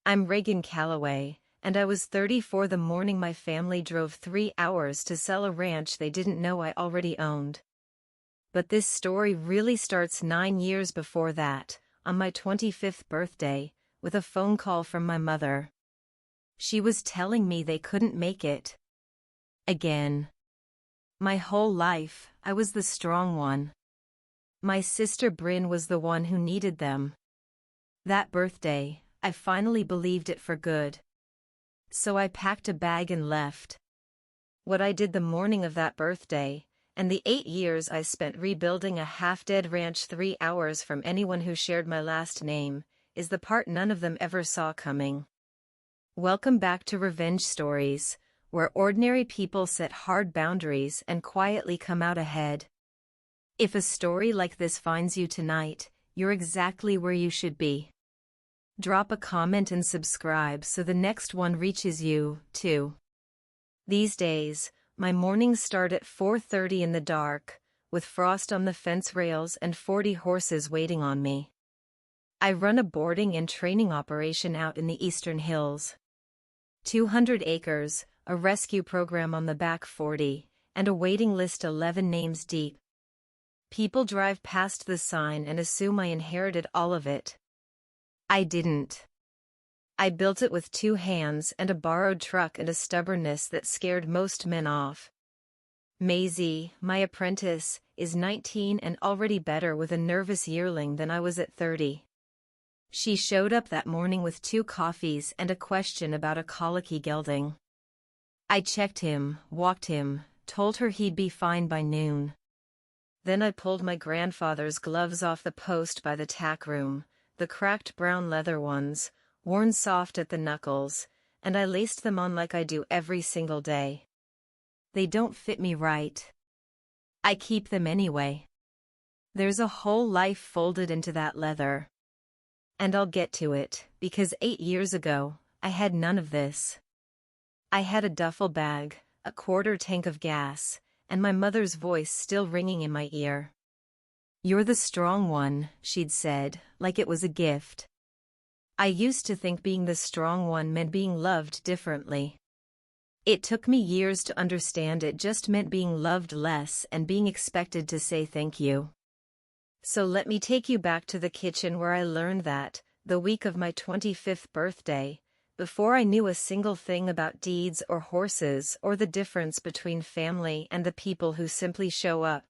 I'm Regan Calloway, and I was 34 the morning my family drove 3 hours to sell a ranch they didn't know I already owned. But this story really starts 9 years before that, on my 25th birthday, with a phone call from my mother. She was telling me they couldn't make it again. My whole life, I was the strong one. My sister Bryn was the one who needed them. That birthday, I finally believed it for good. So I packed a bag and left. What I did the morning of that birthday, and the 8 years I spent rebuilding a half-dead ranch 3 hours from anyone who shared my last name, is the part none of them ever saw coming. Welcome back to Revenge Stories, where ordinary people set hard boundaries and quietly come out ahead. If a story like this finds you tonight, you're exactly where you should be. Drop a comment and subscribe so the next one reaches you, too. These days, my mornings start at 4:30 in the dark, with frost on the fence rails and 40 horses waiting on me. I run a boarding and training operation out in the eastern hills. 200 acres, a rescue program on the back 40, and a waiting list 11 names deep. People drive past the sign and assume I inherited all of it. I didn't. I built it with 2 hands and a borrowed truck and a stubbornness that scared most men off. Maisie, my apprentice, is 19 and already better with a nervous yearling than I was at 30. She showed up that morning with 2 coffees and a question about a colicky gelding. I checked him, walked him, told her he'd be fine by noon. Then I pulled my grandfather's gloves off the post by the tack room, the cracked brown leather ones, worn soft at the knuckles, and I laced them on like I do every single day. They don't fit me right. I keep them anyway. There's a whole life folded into that leather. And I'll get to it, because 8 years ago, I had none of this. I had a duffel bag, a quarter tank of gas, and my mother's voice still ringing in my ear. "You're the strong one," she'd said, like it was a gift. I used to think being the strong one meant being loved differently. It took me years to understand it just meant being loved less and being expected to say thank you. So let me take you back to the kitchen where I learned that, the week of my 25th birthday, before I knew a single thing about deeds or horses or the difference between family and the people who simply show up.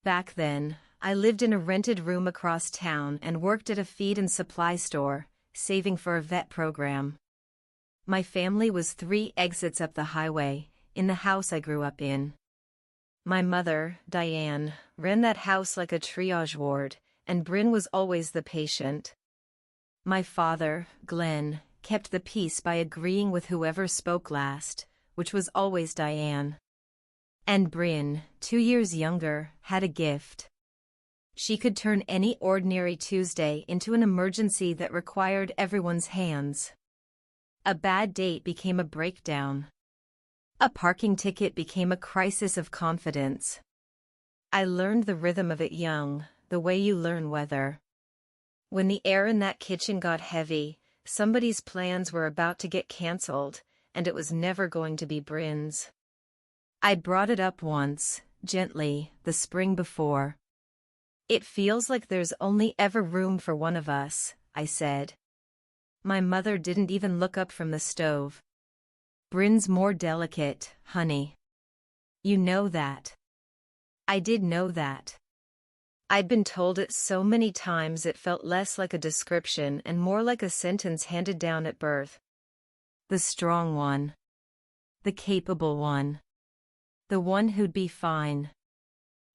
Back then, I lived in a rented room across town and worked at a feed and supply store, saving for a vet program. My family was 3 exits up the highway, in the house I grew up in. My mother, Diane, ran that house like a triage ward, and Bryn was always the patient. My father, Glenn, kept the peace by agreeing with whoever spoke last, which was always Diane. And Bryn, 2 years younger, had a gift. She could turn any ordinary Tuesday into an emergency that required everyone's hands. A bad date became a breakdown. A parking ticket became a crisis of confidence. I learned the rhythm of it young, the way you learn weather. When the air in that kitchen got heavy, somebody's plans were about to get canceled, and it was never going to be Bryn's. I'd brought it up once, gently, the spring before. "It feels like there's only ever room for one of us," I said. My mother didn't even look up from the stove. "Bryn's more delicate, honey. You know that." I did know that. I'd been told it so many times it felt less like a description and more like a sentence handed down at birth. The strong one. The capable one. The one who'd be fine.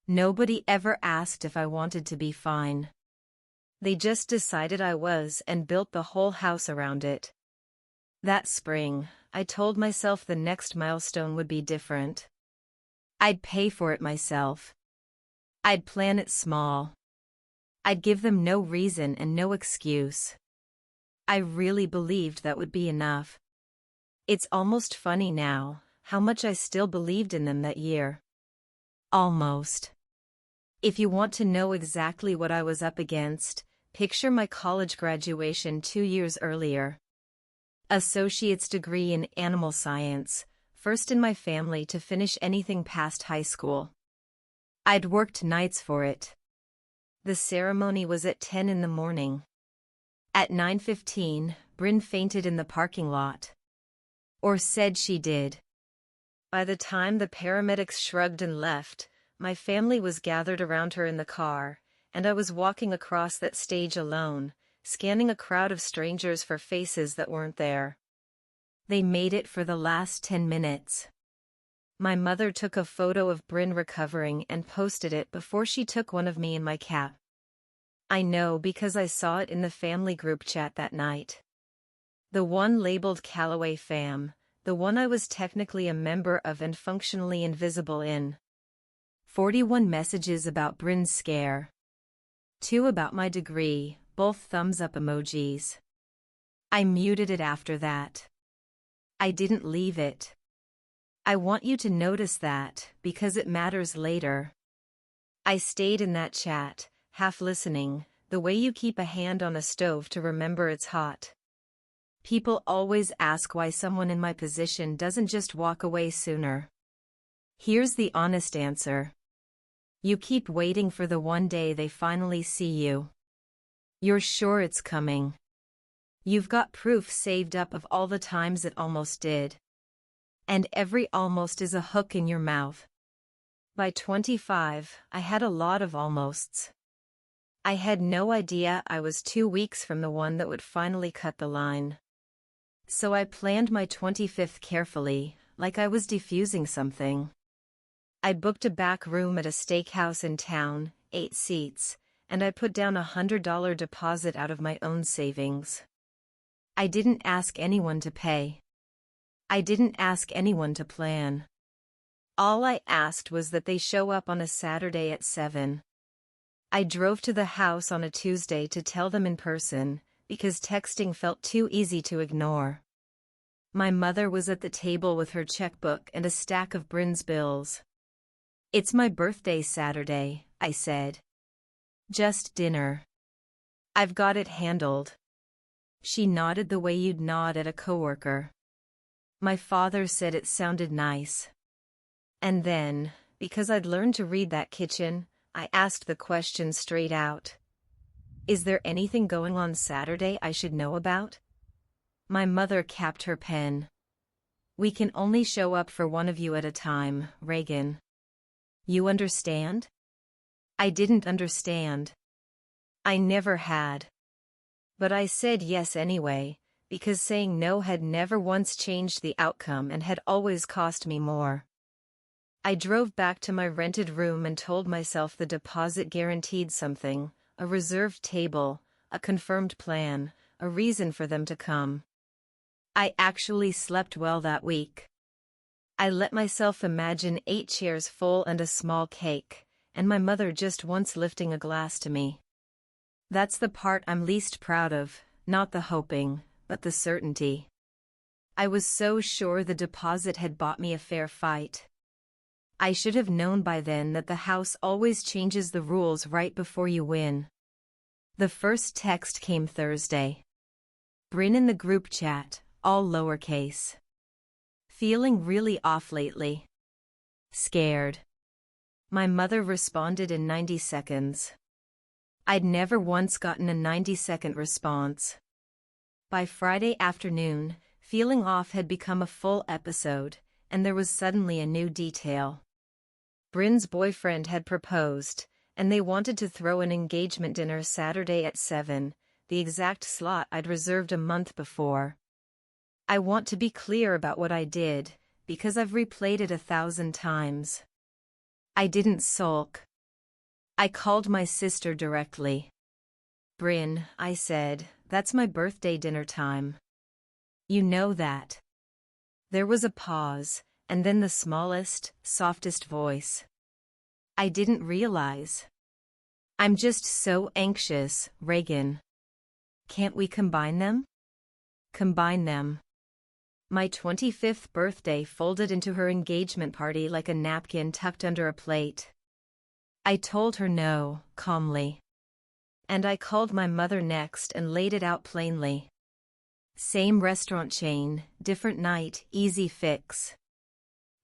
Nobody ever asked if I wanted to be fine. They just decided I was and built the whole house around it. That spring, I told myself the next milestone would be different. I'd pay for it myself. I'd plan it small. I'd give them no reason and no excuse. I really believed that would be enough. It's almost funny now, how much I still believed in them that year. Almost. If you want to know exactly what I was up against, picture my college graduation 2 years earlier. Associate's degree in animal science, first in my family to finish anything past high school. I'd worked nights for it. The ceremony was at 10 in the morning. At 9:15, Bryn fainted in the parking lot. Or said she did. By the time the paramedics shrugged and left, my family was gathered around her in the car, and I was walking across that stage alone, scanning a crowd of strangers for faces that weren't there. They made it for the last 10 minutes. My mother took a photo of Bryn recovering and posted it before she took one of me in my cap. I know because I saw it in the family group chat that night. The one labeled Calloway Fam, the one I was technically a member of and functionally invisible in. 41 messages about Bryn's scare. 2 about my degree, both thumbs up emojis. I muted it after that. I didn't leave it. I want you to notice that, because it matters later. I stayed in that chat, half listening, the way you keep a hand on a stove to remember it's hot. People always ask why someone in my position doesn't just walk away sooner. Here's the honest answer. You keep waiting for the one day they finally see you. You're sure it's coming. You've got proof saved up of all the times it almost did. And every almost is a hook in your mouth. By 25, I had a lot of almosts. I had no idea I was 2 weeks from the one that would finally cut the line. So I planned my 25th carefully, like I was defusing something. I booked a back room at a steakhouse in town, 8 seats, and I put down $100 deposit out of my own savings. I didn't ask anyone to pay. I didn't ask anyone to plan. All I asked was that they show up on a Saturday at 7. I drove to the house on a Tuesday to tell them in person, because texting felt too easy to ignore. My mother was at the table with her checkbook and a stack of Bryn's bills. It's my birthday Saturday, I said. Just dinner. I've got it handled. She nodded the way you'd nod at a coworker. My father said it sounded nice. And then, because I'd learned to read that kitchen, I asked the question straight out. Is there anything going on Saturday I should know about? My mother capped her pen. We can only show up for one of you at a time, Regan. You understand? I didn't understand. I never had. But I said yes anyway, because saying no had never once changed the outcome and had always cost me more. I drove back to my rented room and told myself the deposit guaranteed something, a reserved table, a confirmed plan, a reason for them to come. I actually slept well that week. I let myself imagine 8 chairs full and a small cake, and my mother just once lifting a glass to me. That's the part I'm least proud of, not the hoping, but the certainty. I was so sure the deposit had bought me a fair fight. I should have known by then that the house always changes the rules right before you win. The first text came Thursday. Bryn in the group chat, all lowercase. Feeling really off lately. Scared. My mother responded in 90 seconds. I'd never once gotten a 90-second response. By Friday afternoon, feeling off had become a full episode, and there was suddenly a new detail. Bryn's boyfriend had proposed, and they wanted to throw an engagement dinner Saturday at 7, the exact slot I'd reserved a month before. I want to be clear about what I did, because I've replayed it 1,000 times. I didn't sulk. I called my sister directly. Bryn, I said, that's my birthday dinner time. You know that. There was a pause, and then the smallest, softest voice. I didn't realize. I'm just so anxious, Regan. Can't we combine them? Combine them. My 25th birthday folded into her engagement party like a napkin tucked under a plate. I told her no, calmly. And I called my mother next and laid it out plainly. Same restaurant chain, different night, easy fix.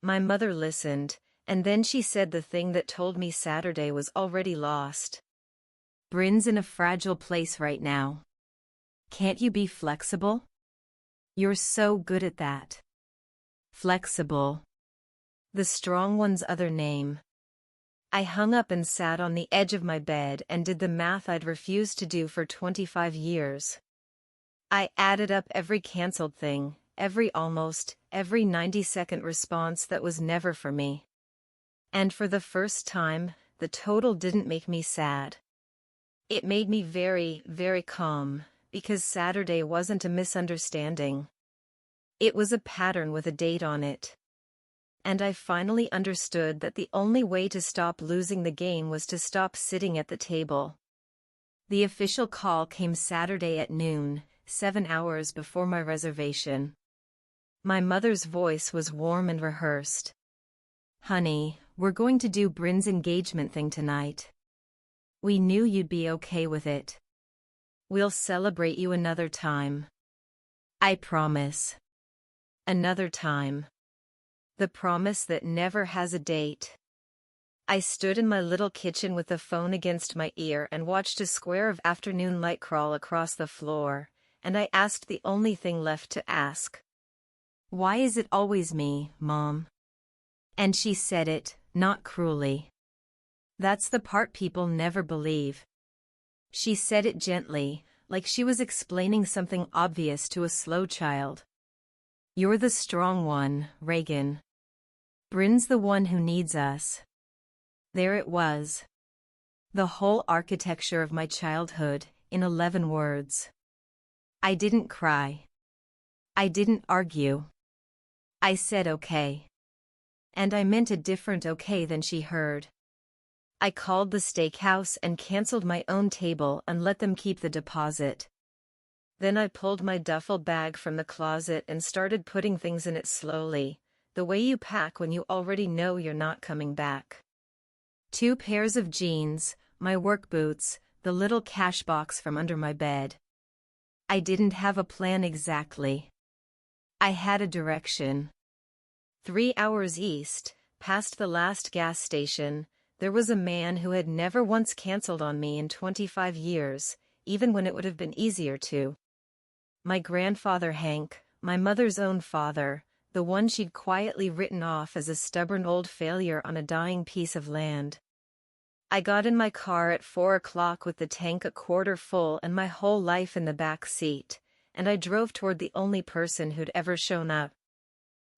My mother listened, and then she said the thing that told me Saturday was already lost. Bryn's in a fragile place right now. Can't you be flexible? You're so good at that. Flexible. The strong one's other name. I hung up and sat on the edge of my bed and did the math I'd refused to do for 25 years. I added up every canceled thing, every 90-second response that was never for me. And for the first time, the total didn't make me sad. It made me very, very calm, because Saturday wasn't a misunderstanding. It was a pattern with a date on it. And I finally understood that the only way to stop losing the game was to stop sitting at the table. The official call came Saturday at noon, 7 hours before my reservation. My mother's voice was warm and rehearsed. "Honey, we're going to do Bryn's engagement thing tonight. We knew you'd be okay with it. We'll celebrate you another time. I promise." Another time. The promise that never has a date. I stood in my little kitchen with the phone against my ear and watched a square of afternoon light crawl across the floor, and I asked the only thing left to ask. "Why is it always me, Mom?" And she said it, not cruelly. That's the part people never believe. She said it gently, like she was explaining something obvious to a slow child. "You're the strong one, Regan. Bryn's the one who needs us." There it was. The whole architecture of my childhood, in 11 words. I didn't cry. I didn't argue. I said okay. And I meant a different okay than she heard. I called the steakhouse and canceled my own table and let them keep the deposit. Then I pulled my duffel bag from the closet and started putting things in it slowly, the way you pack when you already know you're not coming back. 2 pairs of jeans, my work boots, the little cash box from under my bed. I didn't have a plan exactly. I had a direction. 3 hours east, past the last gas station, there was a man who had never once canceled on me in 25 years, even when it would have been easier to. My grandfather Hank, my mother's own father, the one she'd quietly written off as a stubborn old failure on a dying piece of land. I got in my car at 4 o'clock with the tank a quarter full and my whole life in the back seat, and I drove toward the only person who'd ever shown up.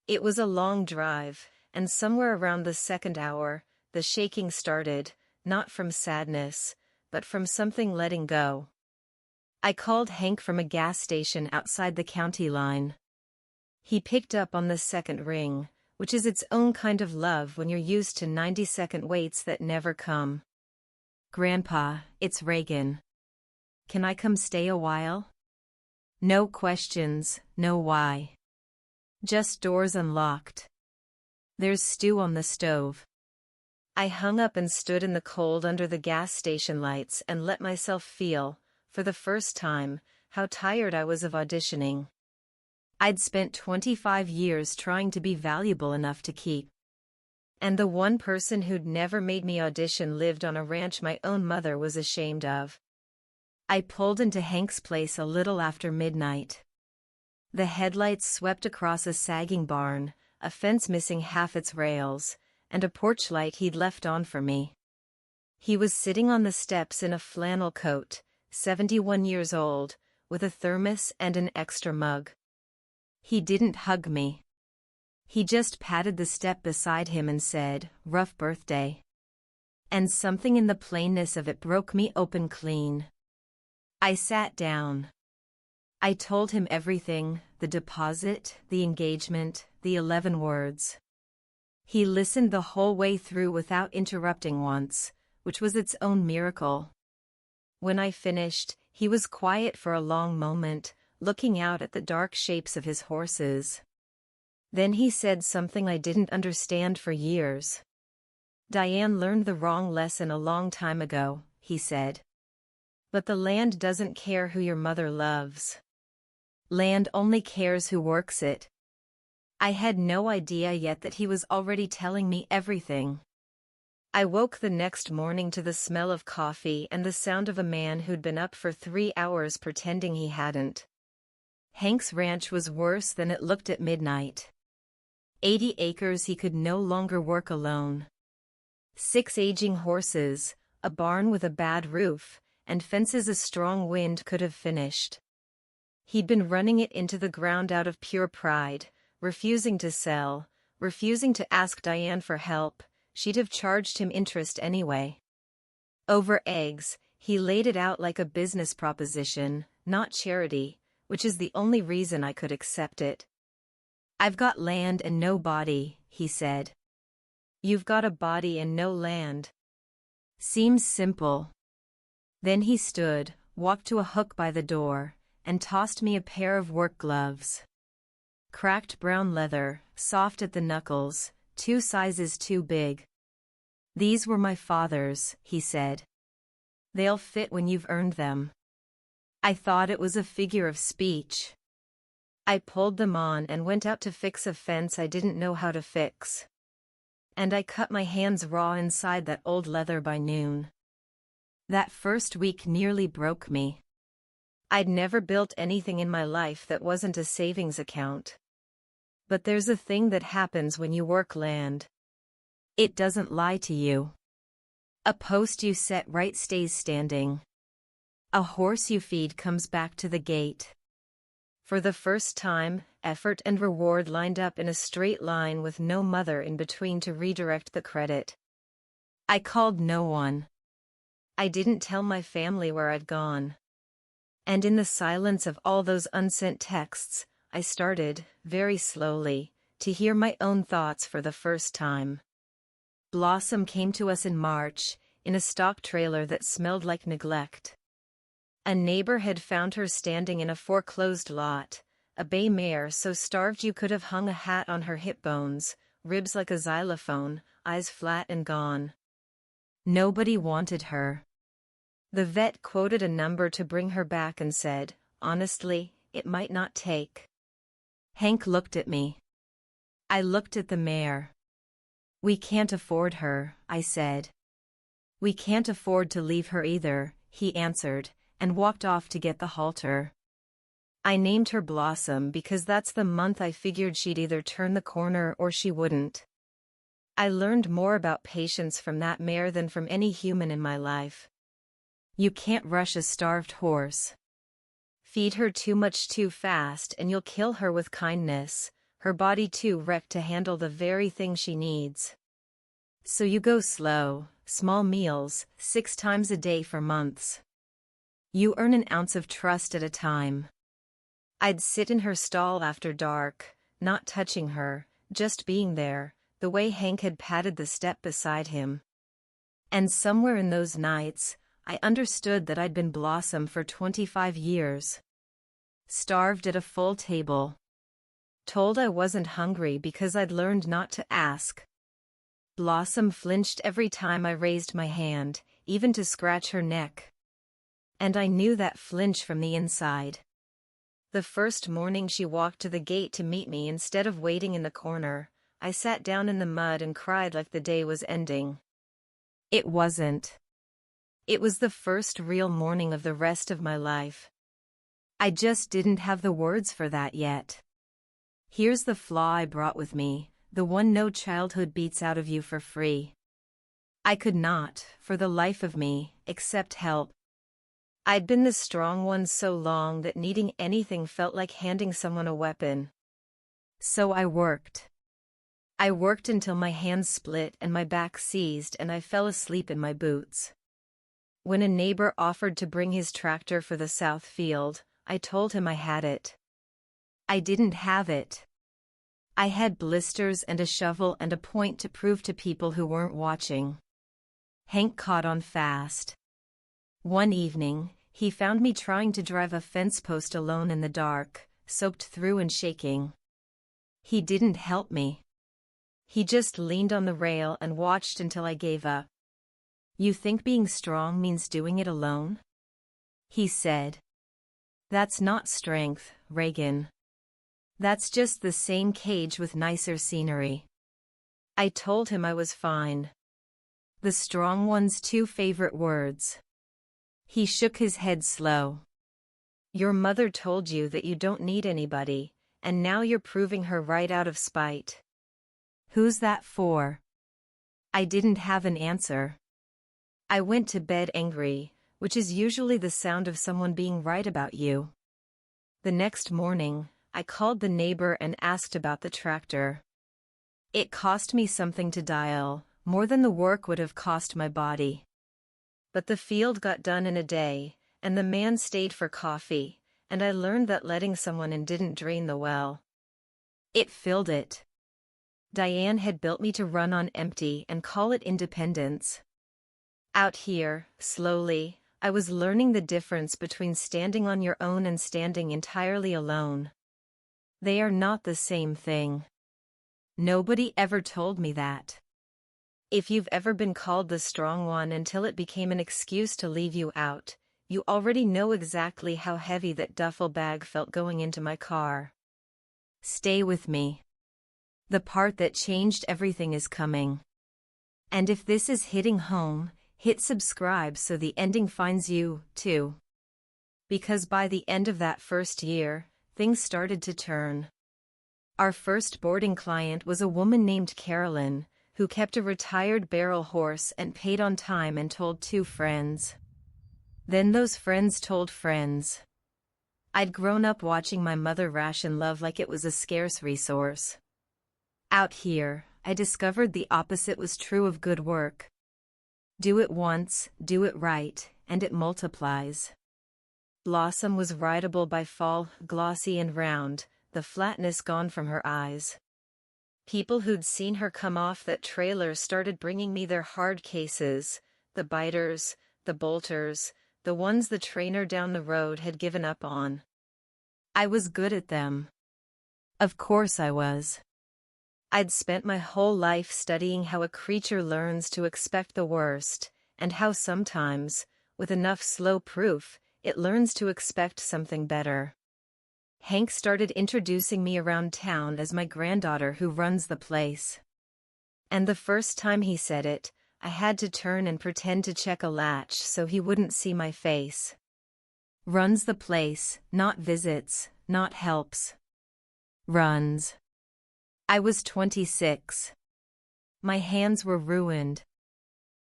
It was a long drive, and somewhere around the 2nd hour, the shaking started, not from sadness, but from something letting go. I called Hank from a gas station outside the county line. He picked up on the second ring, which is its own kind of love when you're used to 90-second waits that never come. "Grandpa, it's Regan. Can I come stay a while?" No questions, no why. Just doors unlocked. There's stew on the stove. I hung up and stood in the cold under the gas station lights and let myself feel, for the first time, how tired I was of auditioning. I'd spent 25 years trying to be valuable enough to keep. And the one person who'd never made me audition lived on a ranch my own mother was ashamed of. I pulled into Hank's place a little after midnight. The headlights swept across a sagging barn, a fence missing half its rails, and a porch light he'd left on for me. He was sitting on the steps in a flannel coat, 71 years old, with a thermos and an extra mug. He didn't hug me. He just patted the step beside him and said, "Rough birthday." And something in the plainness of it broke me open clean. I sat down. I told him everything, the deposit, the engagement, the 11 words. He listened the whole way through without interrupting once, which was its own miracle. When I finished, he was quiet for a long moment, looking out at the dark shapes of his horses. Then he said something I didn't understand for years. "Diane learned the wrong lesson a long time ago," he said. "But the land doesn't care who your mother loves. Land only cares who works it. I had no idea yet that he was already telling me everything. I woke the next morning to the smell of coffee and the sound of a man who'd been up for 3 hours pretending he hadn't. Hank's ranch was worse than it looked at midnight. 80 acres he could no longer work alone. 6 aging horses, a barn with a bad roof, and fences a strong wind could have finished. He'd been running it into the ground out of pure pride, refusing to sell, refusing to ask Diane for help. She'd have charged him interest anyway. Over eggs, he laid it out like a business proposition, not charity, which is the only reason I could accept it. "I've got land and no body," he said. "You've got a body and no land." Seems simple. Then he stood, walked to a hook by the door, and tossed me a pair of work gloves. Cracked brown leather, soft at the knuckles, 2 sizes too big. "These were my father's," he said. "They'll fit when you've earned them." I thought it was a figure of speech. I pulled them on and went out to fix a fence I didn't know how to fix. And I cut my hands raw inside that old leather by noon. That first week nearly broke me. I'd never built anything in my life that wasn't a savings account. But there's a thing that happens when you work land. It doesn't lie to you. A post you set right stays standing. A horse you feed comes back to the gate. For the first time, effort and reward lined up in a straight line with no mother in between to redirect the credit. I called no one. I didn't tell my family where I'd gone. And in the silence of all those unsent texts, I started, very slowly, to hear my own thoughts for the first time. Blossom came to us in March, in a stock trailer that smelled like neglect. A neighbor had found her standing in a foreclosed lot, a bay mare so starved you could have hung a hat on her hip bones, ribs like a xylophone, eyes flat and gone. Nobody wanted her. The vet quoted a number to bring her back and said, honestly, it might not take. Hank looked at me. I looked at the mare. "We can't afford her," I said. "We can't afford to leave her either," he answered, and walked off to get the halter. I named her Blossom because that's the month I figured she'd either turn the corner or she wouldn't. I learned more about patience from that mare than from any human in my life. You can't rush a starved horse. Feed her too much too fast and you'll kill her with kindness, her body too wrecked to handle the very thing she needs. So you go slow, small meals, 6 times a day for months. You earn an ounce of trust at a time. I'd sit in her stall after dark, not touching her, just being there, the way Hank had patted the step beside him. And somewhere in those nights, I understood that I'd been Blossom for 25 years. Starved at a full table. Told I wasn't hungry because I'd learned not to ask. Blossom flinched every time I raised my hand, even to scratch her neck. And I knew that flinch from the inside. The first morning she walked to the gate to meet me instead of waiting in the corner, I sat down in the mud and cried like the day was ending. It wasn't. It was the first real morning of the rest of my life. I just didn't have the words for that yet. Here's the flaw I brought with me, the one no childhood beats out of you for free. I could not, for the life of me, accept help. I'd been the strong one so long that needing anything felt like handing someone a weapon. So I worked. I worked until my hands split and my back seized and I fell asleep in my boots. When a neighbor offered to bring his tractor for the south field, I told him I had it. I didn't have it. I had blisters and a shovel and a point to prove to people who weren't watching. Hank caught on fast. One evening, he found me trying to drive a fence post alone in the dark, soaked through and shaking. He didn't help me. He just leaned on the rail and watched until I gave up. "You think being strong means doing it alone?" he said. That's not strength, Regan. That's just the same cage with nicer scenery. I told him I was fine. The strong one's two favorite words. He shook his head slow. Your mother told you that you don't need anybody, and now you're proving her right out of spite. Who's that for? I didn't have an answer. I went to bed angry, which is usually the sound of someone being right about you. The next morning, I called the neighbor and asked about the tractor. It cost me something to dial, more than the work would have cost my body. But the field got done in a day, and the man stayed for coffee, and I learned that letting someone in didn't drain the well. It filled it. Diane had built me to run on empty and call it independence. Out here, slowly, I was learning the difference between standing on your own and standing entirely alone. They are not the same thing. Nobody ever told me that. If you've ever been called the strong one until it became an excuse to leave you out, you already know exactly how heavy that duffel bag felt going into my car. Stay with me. The part that changed everything is coming. And if this is hitting home, hit subscribe so the ending finds you, too. Because by the end of that first year, things started to turn. Our first boarding client was a woman named Carolyn, who kept a retired barrel horse and paid on time and told two friends. Then those friends told friends. I'd grown up watching my mother ration love like it was a scarce resource. Out here, I discovered the opposite was true of good work. Do it once, do it right, and it multiplies. Blossom was rideable by fall, glossy and round, the flatness gone from her eyes. People who'd seen her come off that trailer started bringing me their hard cases, the biters, the bolters, the ones the trainer down the road had given up on. I was good at them. Of course I was. I'd spent my whole life studying how a creature learns to expect the worst, and how sometimes, with enough slow proof, it learns to expect something better. Hank started introducing me around town as my granddaughter who runs the place. And the first time he said it, I had to turn and pretend to check a latch so he wouldn't see my face. Runs the place, not visits, not helps. Runs. I was 26. My hands were ruined.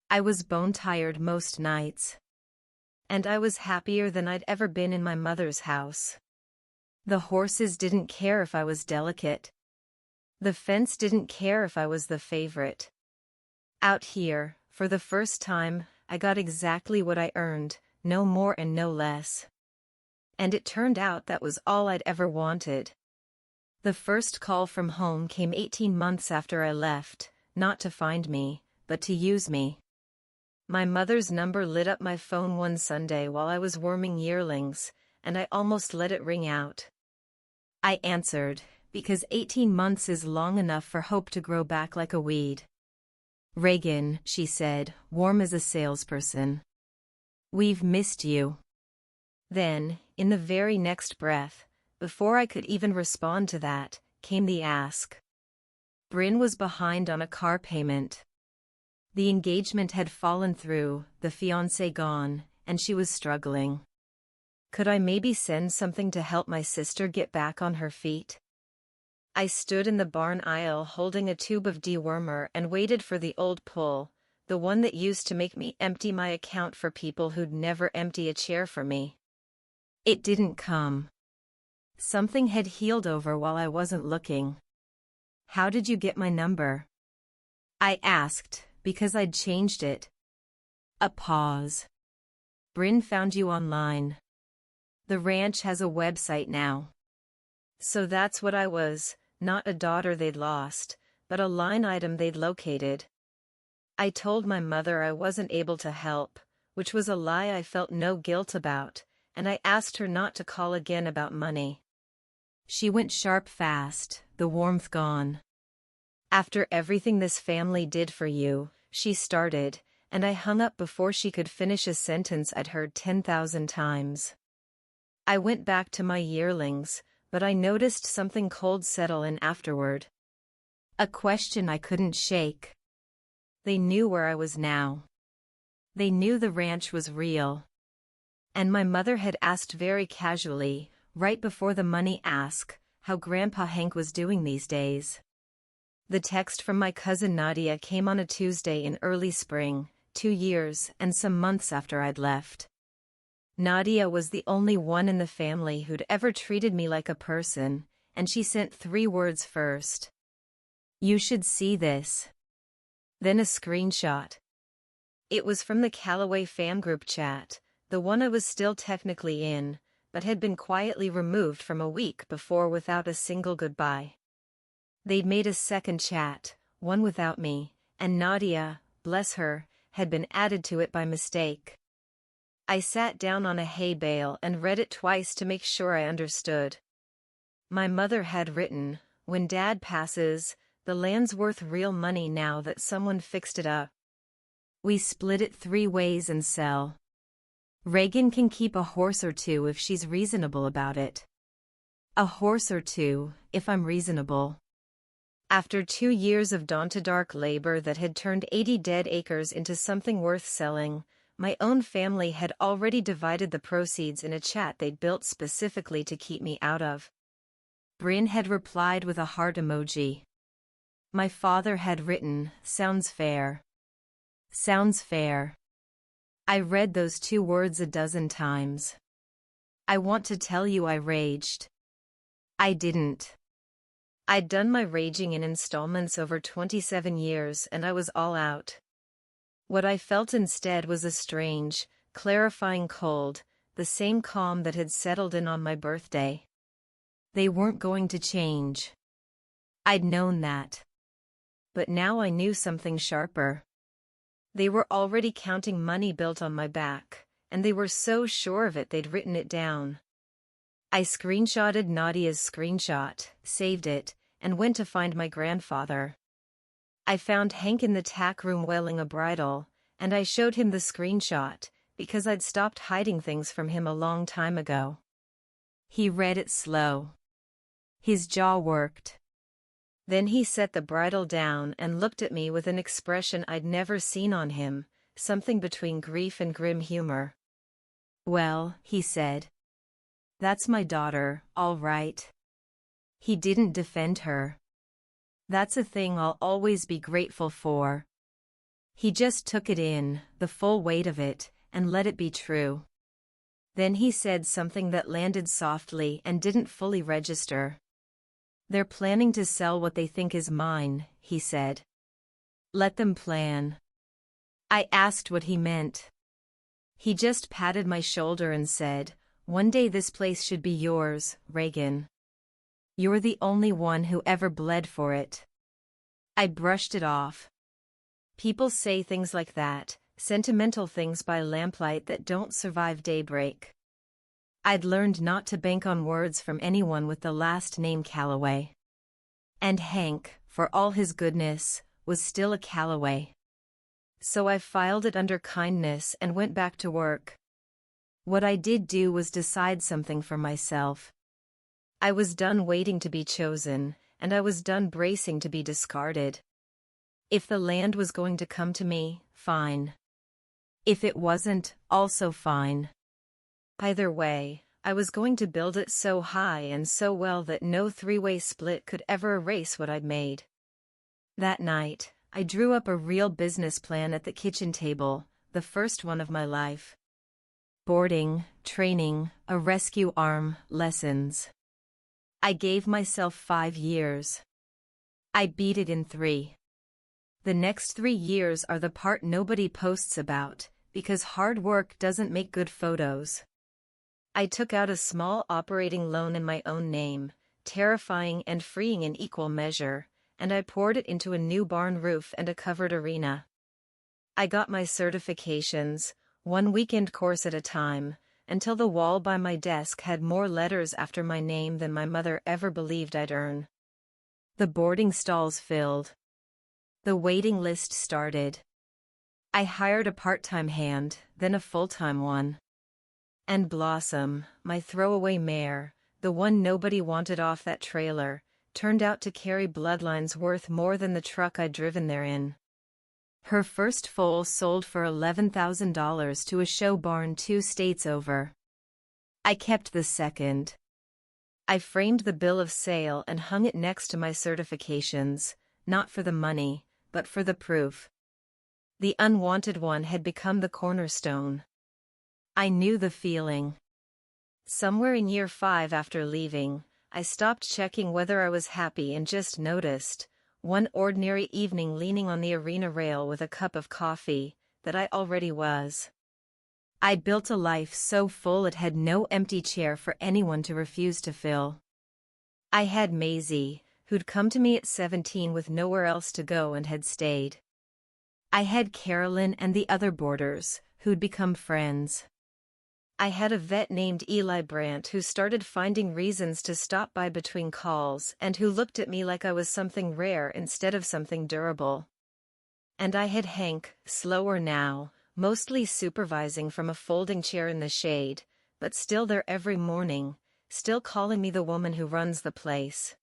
I was bone-tired most nights. And I was happier than I'd ever been in my mother's house. The horses didn't care if I was delicate. The fence didn't care if I was the favorite. Out here, for the first time, I got exactly what I earned, no more and no less. And it turned out that was all I'd ever wanted. The first call from home came 18 months after I left, not to find me, but to use me. My mother's number lit up my phone one Sunday while I was worming yearlings, and I almost let it ring out. I answered, because 18 months is long enough for hope to grow back like a weed. Regan, she said, warm as a salesperson. We've missed you. Then, in the very next breath, before I could even respond to that, came the ask. Bryn was behind on a car payment. The engagement had fallen through, the fiancé gone, and she was struggling. Could I maybe send something to help my sister get back on her feet? I stood in the barn aisle holding a tube of dewormer and waited for the old pull, the one that used to make me empty my account for people who'd never empty a chair for me. It didn't come. Something had healed over while I wasn't looking. How did you get my number? I asked, because I'd changed it. A pause. Bryn found you online. The ranch has a website now. So that's what I was, not a daughter they'd lost, but a line item they'd located. I told my mother I wasn't able to help, which was a lie I felt no guilt about, and I asked her not to call again about money. She went sharp fast, the warmth gone. After everything this family did for you, she started, and I hung up before she could finish a sentence I'd heard 10,000 times. I went back to my yearlings, but I noticed something cold settle in afterward. A question I couldn't shake. They knew where I was now. They knew the ranch was real. And my mother had asked very casually, right before the money ask, how Grandpa Hank was doing these days. The text from my cousin Nadia came on a Tuesday in early spring, 2 years and some months after I'd left. Nadia was the only one in the family who'd ever treated me like a person, and she sent 3 words first. "You should see this." Then a screenshot. It was from the Calloway fan group chat, the one I was still technically in, but had been quietly removed from a week before without a single goodbye. They'd made a second chat, one without me, and Nadia, bless her, had been added to it by mistake. I sat down on a hay bale and read it twice to make sure I understood. My mother had written, "When Dad passes, the land's worth real money now that someone fixed it up. We split it 3 ways and sell. Regan can keep a horse or 2 if she's reasonable about it. A horse or 2, if I'm reasonable." After 2 years of dawn-to-dark labor that had turned 80 dead acres into something worth selling, my own family had already divided the proceeds in a chat they'd built specifically to keep me out of. Bryn had replied with a heart emoji. My father had written, "Sounds fair. Sounds fair." I read those 2 words a dozen times. I want to tell you I raged. I didn't. I'd done my raging in installments over 27 years and I was all out. What I felt instead was a strange, clarifying cold, the same calm that had settled in on my birthday. They weren't going to change. I'd known that. But now I knew something sharper. They were already counting money built on my back, and they were so sure of it they'd written it down. I screenshotted Nadia's screenshot, saved it, and went to find my grandfather. I found Hank in the tack room welling a bridle, and I showed him the screenshot, because I'd stopped hiding things from him a long time ago. He read it slow. His jaw worked. Then he set the bridle down and looked at me with an expression I'd never seen on him, something between grief and grim humor. "Well," he said. "That's my daughter, all right." He didn't defend her. That's a thing I'll always be grateful for. He just took it in, the full weight of it, and let it be true. Then he said something that landed softly and didn't fully register. "They're planning to sell what they think is mine," he said. "Let them plan." I asked what he meant. He just patted my shoulder and said, "One day this place should be yours, Regan. You're the only one who ever bled for it." I brushed it off. People say things like that, sentimental things by lamplight that don't survive daybreak. I'd learned not to bank on words from anyone with the last name Calloway. And Hank, for all his goodness, was still a Calloway. So I filed it under kindness and went back to work. What I did do was decide something for myself. I was done waiting to be chosen, and I was done bracing to be discarded. If the land was going to come to me, fine. If it wasn't, also fine. Either way, I was going to build it so high and so well that no 3-way split could ever erase what I'd made. That night, I drew up a real business plan at the kitchen table, the first one of my life. Boarding, training, a rescue arm, lessons. I gave myself 5 years. I beat it in 3. The next 3 years are the part nobody posts about, because hard work doesn't make good photos. I took out a small operating loan in my own name, terrifying and freeing in equal measure, and I poured it into a new barn roof and a covered arena. I got my certifications, 1 weekend course at a time, until the wall by my desk had more letters after my name than my mother ever believed I'd earn. The boarding stalls filled. The waiting list started. I hired a part-time hand, then a full-time one. And Blossom, my throwaway mare, the one nobody wanted off that trailer, turned out to carry bloodlines worth more than the truck I'd driven there in. Her first foal sold for $11,000 to a show barn 2 states over. I kept the second. I framed the bill of sale and hung it next to my certifications, not for the money, but for the proof. The unwanted one had become the cornerstone. I knew the feeling. Somewhere in year 5 after leaving, I stopped checking whether I was happy and just noticed, one ordinary evening leaning on the arena rail with a cup of coffee, that I already was. I'd built a life so full it had no empty chair for anyone to refuse to fill. I had Maisie, who'd come to me at 17 with nowhere else to go and had stayed. I had Carolyn and the other boarders, who'd become friends. I had a vet named Eli Brandt who started finding reasons to stop by between calls and who looked at me like I was something rare instead of something durable. And I had Hank, slower now, mostly supervising from a folding chair in the shade, but still there every morning, still calling me the woman who runs the place.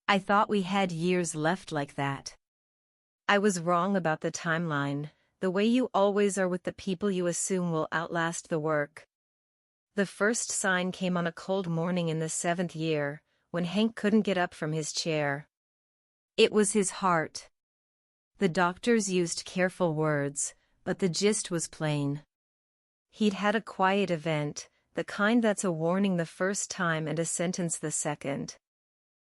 I thought we had years left like that. I was wrong about the timeline, the way you always are with the people you assume will outlast the work. The first sign came on a cold morning in the 7th year, when Hank couldn't get up from his chair. It was his heart. The doctors used careful words, but the gist was plain. He'd had a quiet event, the kind that's a warning the first time and a sentence the second.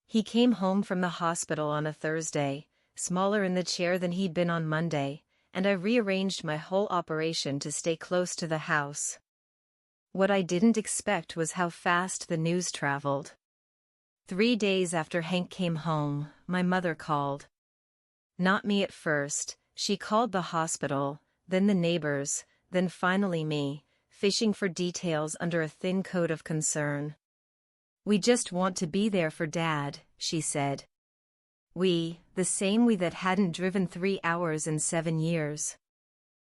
He came home from the hospital on a Thursday, smaller in the chair than he'd been on Monday, and I rearranged my whole operation to stay close to the house. What I didn't expect was how fast the news traveled. 3 days after Hank came home, my mother called. Not me at first, she called the hospital, then the neighbors, then finally me, fishing for details under a thin coat of concern. "We just want to be there for Dad," she said. We, the same we that hadn't driven 3 hours in 7 years.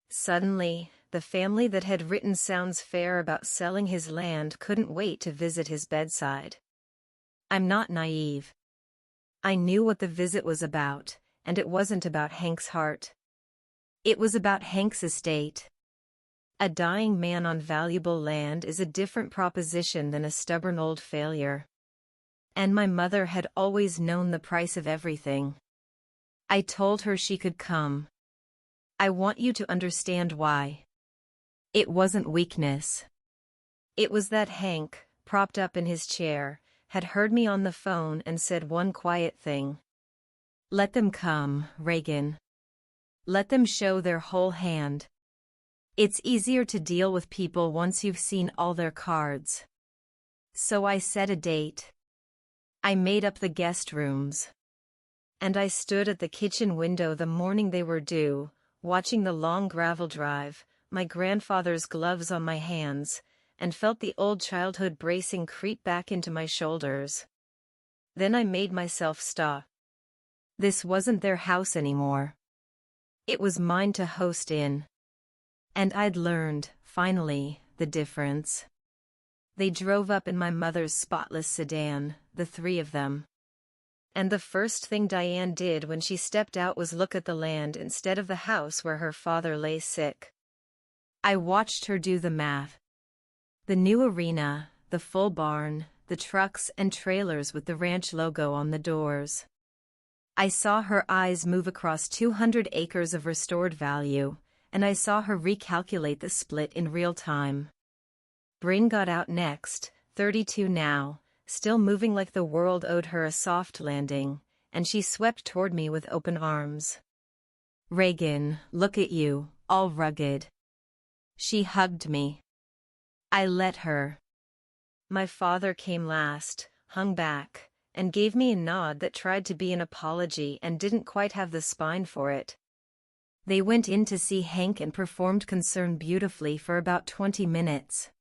Suddenly, the family that had written sounds fair about selling his land couldn't wait to visit his bedside. I'm not naive. I knew what the visit was about, and it wasn't about Hank's heart. It was about Hank's estate. A dying man on valuable land is a different proposition than a stubborn old failure. And my mother had always known the price of everything. I told her she could come. I want you to understand why. It wasn't weakness. It was that Hank, propped up in his chair, had heard me on the phone and said one quiet thing. "Let them come, Regan. Let them show their whole hand. It's easier to deal with people once you've seen all their cards." So I set a date. I made up the guest rooms. And I stood at the kitchen window the morning they were due, watching the long gravel drive, my grandfather's gloves on my hands, and felt the old childhood bracing creep back into my shoulders. Then I made myself stop. This wasn't their house anymore. It was mine to host in. And I'd learned, finally, the difference. They drove up in my mother's spotless sedan, the 3 of them. And the first thing Diane did when she stepped out was look at the land instead of the house where her father lay sick. I watched her do the math. The new arena, the full barn, the trucks and trailers with the ranch logo on the doors. I saw her eyes move across 200 acres of restored value, and I saw her recalculate the split in real time. Bryn got out next, 32 now, still moving like the world owed her a soft landing, and she swept toward me with open arms. "Regan, look at you, all rugged." She hugged me. I let her. My father came last, hung back, and gave me a nod that tried to be an apology and didn't quite have the spine for it. They went in to see Hank and performed concern beautifully for about 20 minutes.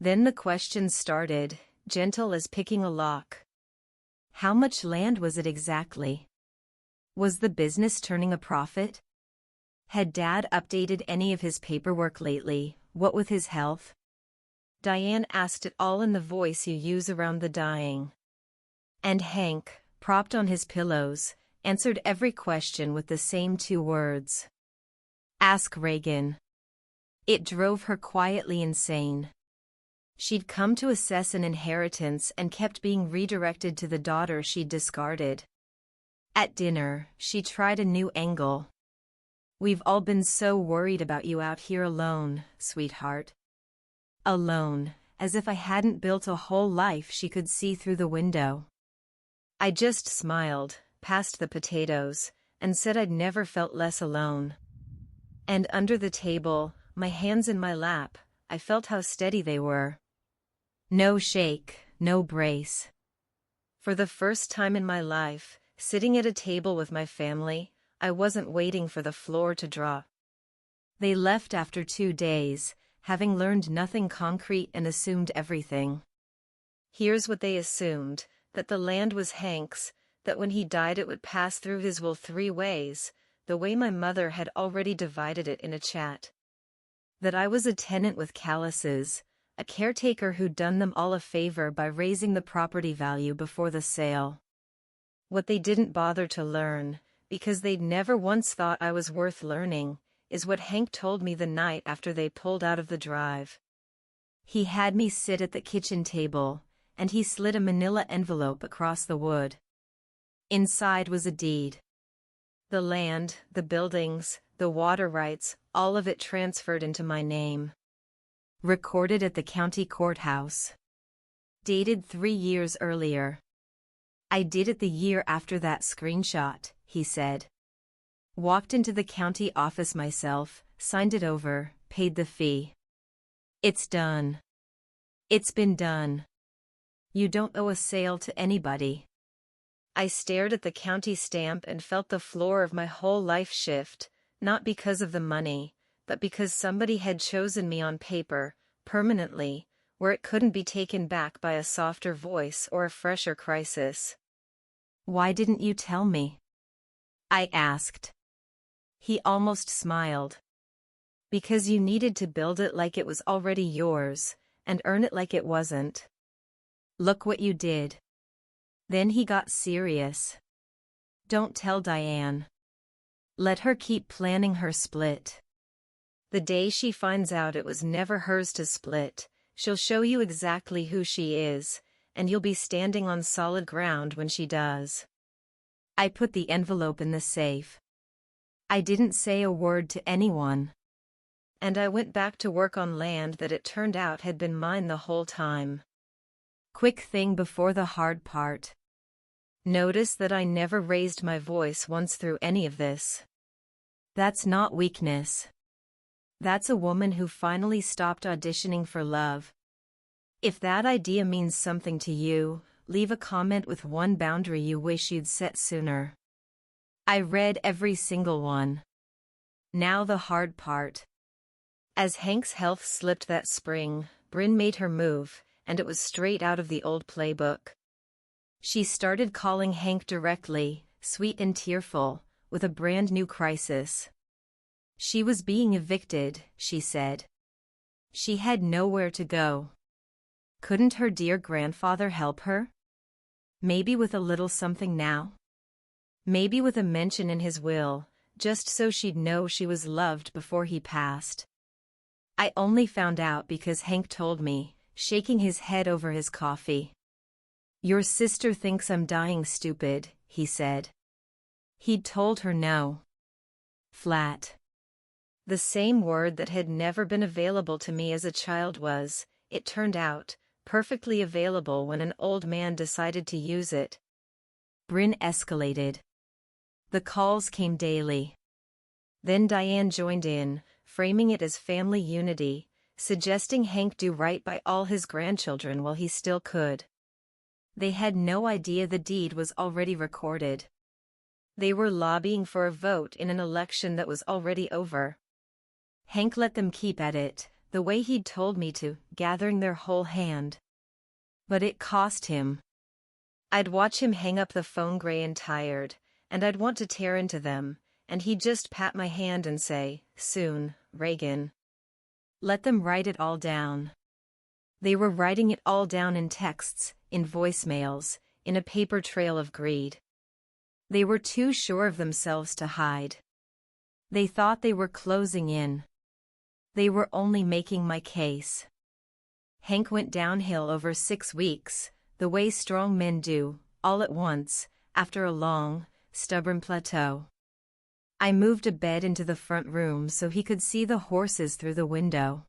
Then the questions started, gentle as picking a lock. How much land was it exactly? Was the business turning a profit? Had Dad updated any of his paperwork lately, what with his health? Diane asked it all in the voice you use around the dying. And Hank, propped on his pillows, answered every question with the same 2 words. Ask Regan. It drove her quietly insane. She'd come to assess an inheritance and kept being redirected to the daughter she'd discarded. At dinner, she tried a new angle. We've all been so worried about you out here alone, sweetheart. Alone, as if I hadn't built a whole life she could see through the window. I just smiled, passed the potatoes, and said I'd never felt less alone. And under the table, my hands in my lap, I felt how steady they were. No shake, no brace. For the first time in my life, sitting at a table with my family, I wasn't waiting for the floor to drop. They left after 2 days, having learned nothing concrete and assumed everything. Here's what they assumed, that the land was Hank's, that when he died it would pass through his will 3 ways, the way my mother had already divided it in a chat. That I was a tenant with calluses, a caretaker who'd done them all a favor by raising the property value before the sale. What they didn't bother to learn, because they'd never once thought I was worth learning, is what Hank told me the night after they pulled out of the drive. He had me sit at the kitchen table, and he slid a manila envelope across the wood. Inside was a deed. The land, the buildings, the water rights, all of it transferred into my name. Recorded at the county courthouse. Dated 3 years earlier. I did it the year after that screenshot, he said. Walked into the county office myself, signed it over, paid the fee. It's done. It's been done. You don't owe a sale to anybody. I stared at the county stamp and felt the floor of my whole life shift, not because of the money, but because somebody had chosen me on paper, permanently, where it couldn't be taken back by a softer voice or a fresher crisis. Why didn't you tell me? I asked. He almost smiled. Because you needed to build it like it was already yours, and earn it like it wasn't. Look what you did. Then he got serious. Don't tell Diane. Let her keep planning her split. The day she finds out it was never hers to split, she'll show you exactly who she is, and you'll be standing on solid ground when she does. I put the envelope in the safe. I didn't say a word to anyone. And I went back to work on land that it turned out had been mine the whole time. Quick thing before the hard part. Notice that I never raised my voice once through any of this. That's not weakness. That's a woman who finally stopped auditioning for love. If that idea means something to you, leave a comment with one boundary you wish you'd set sooner. I read every single one. Now the hard part. As Hank's health slipped that spring, Bryn made her move, and it was straight out of the old playbook. She started calling Hank directly, sweet and tearful, with a brand new crisis. She was being evicted, she said. She had nowhere to go. Couldn't her dear grandfather help her? Maybe with a little something now? Maybe with a mention in his will, just so she'd know she was loved before he passed. I only found out because Hank told me, shaking his head over his coffee. Your sister thinks I'm dying stupid, he said. He'd told her no. Flat. The same word that had never been available to me as a child was, it turned out, perfectly available when an old man decided to use it. Bryn escalated. The calls came daily. Then Diane joined in, framing it as family unity, suggesting Hank do right by all his grandchildren while he still could. They had no idea the deed was already recorded. They were lobbying for a vote in an election that was already over. Hank let them keep at it, the way he'd told me to, gathering their whole hand. But it cost him. I'd watch him hang up the phone gray and tired, and I'd want to tear into them, and he'd just pat my hand and say, soon, Regan. Let them write it all down. They were writing it all down in texts, in voicemails, in a paper trail of greed. They were too sure of themselves to hide. They thought they were closing in. They were only making my case. Hank went downhill over 6 weeks, the way strong men do, all at once, after a long, stubborn plateau. I moved a bed into the front room so he could see the horses through the window.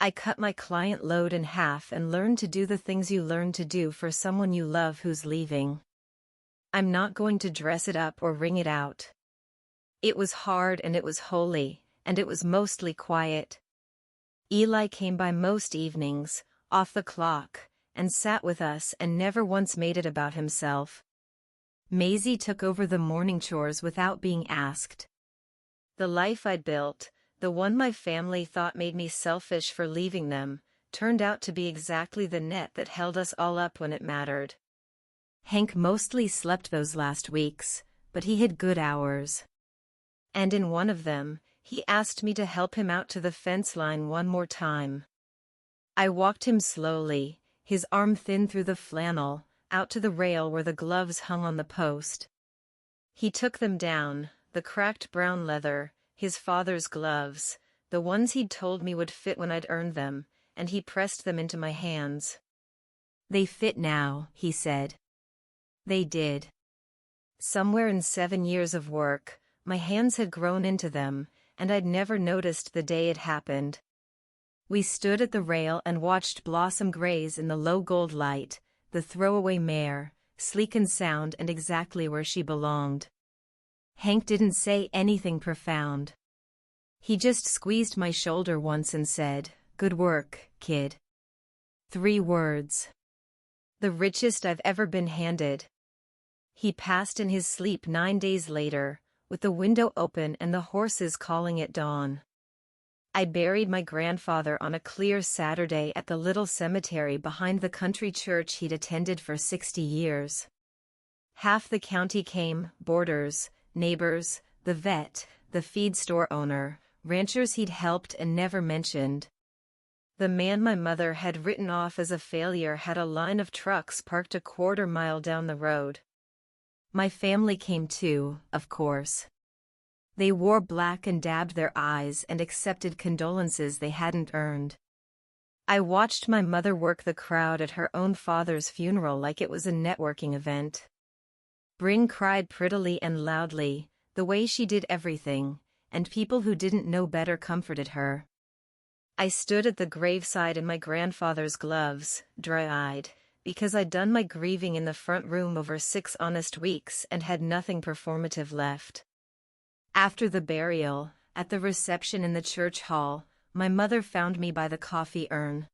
I cut my client load in half and learned to do the things you learn to do for someone you love who's leaving. I'm not going to dress it up or wring it out. It was hard and it was holy, and it was mostly quiet. Eli came by most evenings, off the clock, and sat with us and never once made it about himself. Maisie took over the morning chores without being asked. The life I'd built, the one my family thought made me selfish for leaving them, turned out to be exactly the net that held us all up when it mattered. Hank mostly slept those last weeks, but he had good hours. And in one of them, he asked me to help him out to the fence line one more time. I walked him slowly, his arm thin through the flannel, out to the rail where the gloves hung on the post. He took them down, the cracked brown leather, his father's gloves, the ones he'd told me would fit when I'd earned them, and he pressed them into my hands. "They fit now," he said. They did. Somewhere in 7 years of work, my hands had grown into them, and I'd never noticed the day it happened. We stood at the rail and watched Blossom graze in the low gold light, the throwaway mare, sleek and sound and exactly where she belonged. Hank didn't say anything profound. He just squeezed my shoulder once and said, "Good work, kid." 3 words. The richest I've ever been handed. He passed in his sleep 9 days later, with the window open and the horses calling at dawn. I buried my grandfather on a clear Saturday at the little cemetery behind the country church he'd attended for 60 years. Half the county came, boarders, neighbors, the vet, the feed store owner, ranchers he'd helped and never mentioned. The man my mother had written off as a failure had a line of trucks parked a quarter-mile down the road. My family came too, of course. They wore black and dabbed their eyes and accepted condolences they hadn't earned. I watched my mother work the crowd at her own father's funeral like it was a networking event. Bring cried prettily and loudly, the way she did everything, and people who didn't know better comforted her. I stood at the graveside in my grandfather's gloves, dry-eyed, because I'd done my grieving in the front room over 6 honest weeks and had nothing performative left. After the burial, at the reception in the church hall, my mother found me by the coffee urn.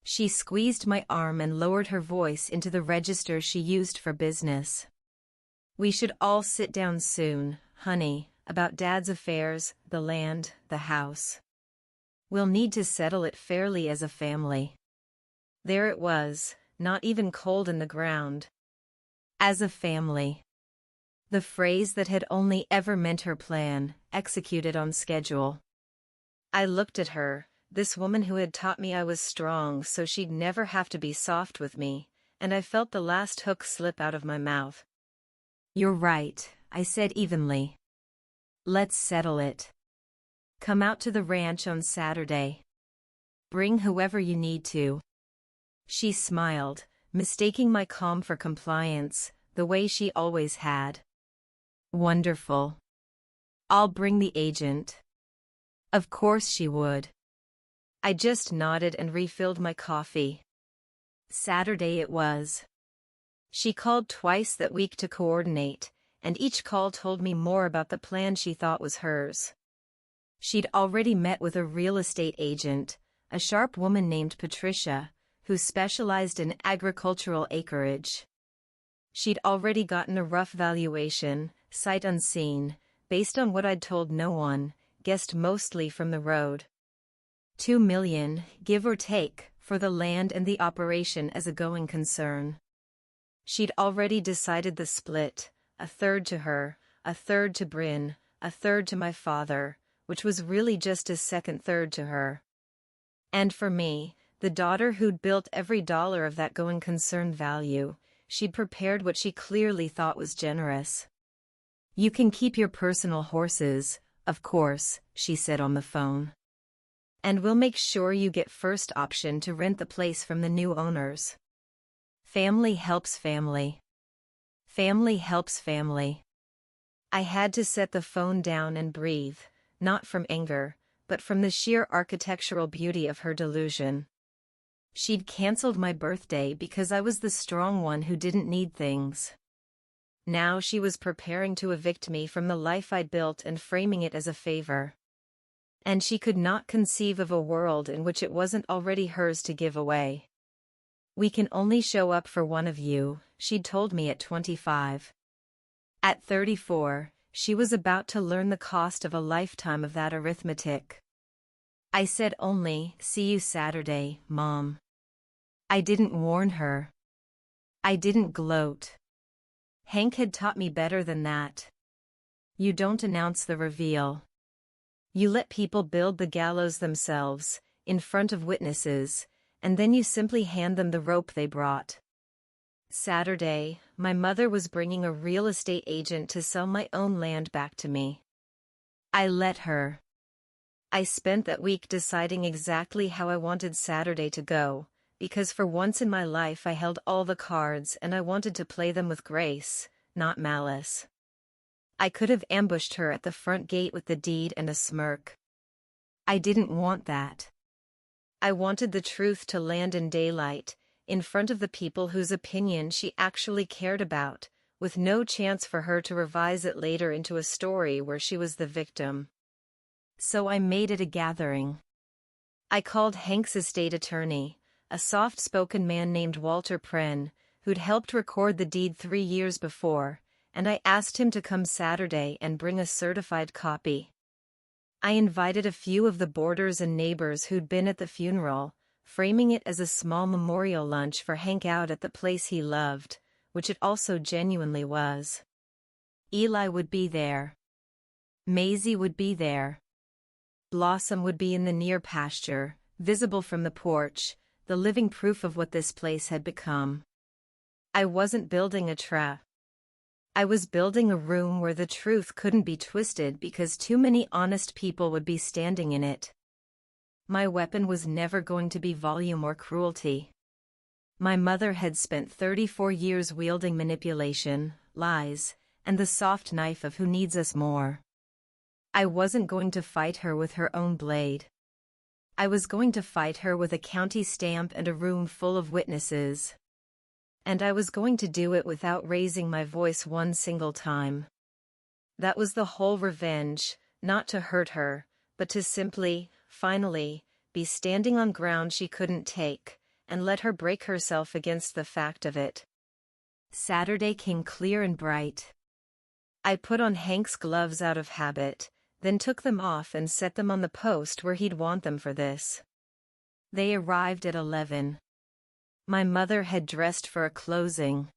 She squeezed my arm and lowered her voice into the register she used for business. "We should all sit down soon, honey, about Dad's affairs, the land, the house. We'll need to settle it fairly as a family." There it was, not even cold in the ground. As a family. The phrase that had only ever meant her plan, executed on schedule. I looked at her, this woman who had taught me I was strong so she'd never have to be soft with me, and I felt the last hook slip out of my mouth. "You're right," I said evenly. "Let's settle it. Come out to the ranch on Saturday. Bring whoever you need to." She smiled, mistaking my calm for compliance, the way she always had. "Wonderful. I'll bring the agent." Of course she would. I just nodded and refilled my coffee. Saturday it was. She called twice that week to coordinate, and each call told me more about the plan she thought was hers. She'd already met with a real estate agent, a sharp woman named Patricia, who specialized in agricultural acreage. She'd already gotten a rough valuation, sight unseen, based on what I'd told no one, guessed mostly from the road. $2 million, give or take, for the land and the operation as a going concern. She'd already decided the split, a third to her, a third to Bryn, a third to my father, which was really just a second third to her. And for me, The daughter who'd built every dollar of that going concern value. She'd prepared what she clearly thought was generous. "You can keep your personal horses, of course," she said on the phone. "And we'll make sure you get first option to rent the place from the new owners." Family helps family. Family helps family. I had to set the phone down and breathe, not from anger, but from the sheer architectural beauty of her delusion. She'd canceled my birthday because I was the strong one who didn't need things. Now she was preparing to evict me from the life I'd built and framing it as a favor. And she could not conceive of a world in which it wasn't already hers to give away. "We can only show up for one of you," she'd told me at 25. At 34, she was about to learn the cost of a lifetime of that arithmetic. I said only, "See you Saturday, Mom." I didn't warn her. I didn't gloat. Hank had taught me better than that. You don't announce the reveal. You let people build the gallows themselves, in front of witnesses, and then you simply hand them the rope they brought. Saturday, my mother was bringing a real estate agent to sell my own land back to me. I let her. I spent that week deciding exactly how I wanted Saturday to go, because for once in my life I held all the cards and I wanted to play them with grace, not malice. I could have ambushed her at the front gate with the deed and a smirk. I didn't want that. I wanted the truth to land in daylight, in front of the people whose opinion she actually cared about, with no chance for her to revise it later into a story where she was the victim. So I made it a gathering. I called Hank's estate attorney, a soft-spoken man named Walter Pren, who'd helped record the deed 3 years before, and I asked him to come Saturday and bring a certified copy. I invited a few of the boarders and neighbors who'd been at the funeral, framing it as a small memorial lunch for Hank out at the place he loved, which it also genuinely was. Eli would be there. Maisie would be there. Blossom would be in the near pasture, visible from the porch, the living proof of what this place had become. I wasn't building a trap. I was building a room where the truth couldn't be twisted because too many honest people would be standing in it. My weapon was never going to be volume or cruelty. My mother had spent 34 years wielding manipulation, lies, and the soft knife of who needs us more. I wasn't going to fight her with her own blade. I was going to fight her with a county stamp and a room full of witnesses. And I was going to do it without raising my voice one single time. That was the whole revenge, not to hurt her, but to simply, finally, be standing on ground she couldn't take, and let her break herself against the fact of it. Saturday came clear and bright. I put on Hank's gloves out of habit, then took them off and set them on the post where he'd want them for this. They arrived at 11. My mother had dressed for a closing.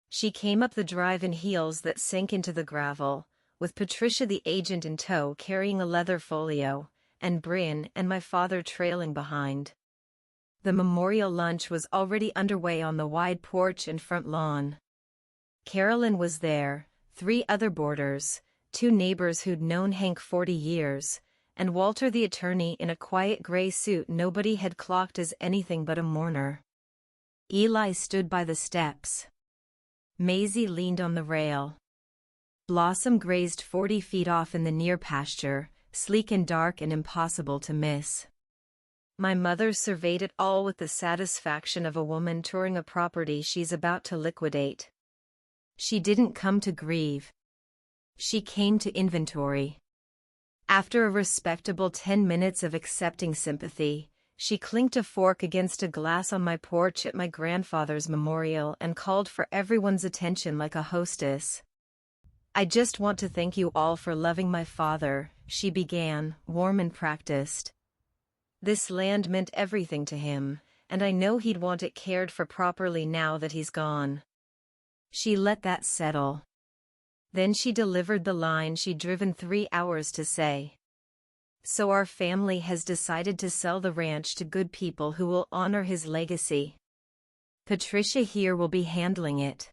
She came up the drive in heels that sank into the gravel, with Patricia the agent in tow carrying a leather folio, and Bryn and my father trailing behind. The memorial lunch was already underway on the wide porch and front lawn. Carolyn was there, 3 other boarders, 2 neighbors who'd known Hank 40 years, and Walter the attorney in a quiet gray suit nobody had clocked as anything but a mourner. Eli stood by the steps. Maisie leaned on the rail. Blossom grazed 40 feet off in the near pasture, sleek and dark and impossible to miss. My mother surveyed it all with the satisfaction of a woman touring a property she's about to liquidate. She didn't come to grieve. She came to inventory. After a respectable 10 minutes of accepting sympathy, she clinked a fork against a glass on my porch at my grandfather's memorial and called for everyone's attention like a hostess. "I just want to thank you all for loving my father," she began, warm and practiced. "This land meant everything to him, and I know he'd want it cared for properly now that he's gone." She let that settle. Then she delivered the line she'd driven 3 hours to say. So our family has decided to sell the ranch to good people who will honor his legacy. Patricia here will be handling it.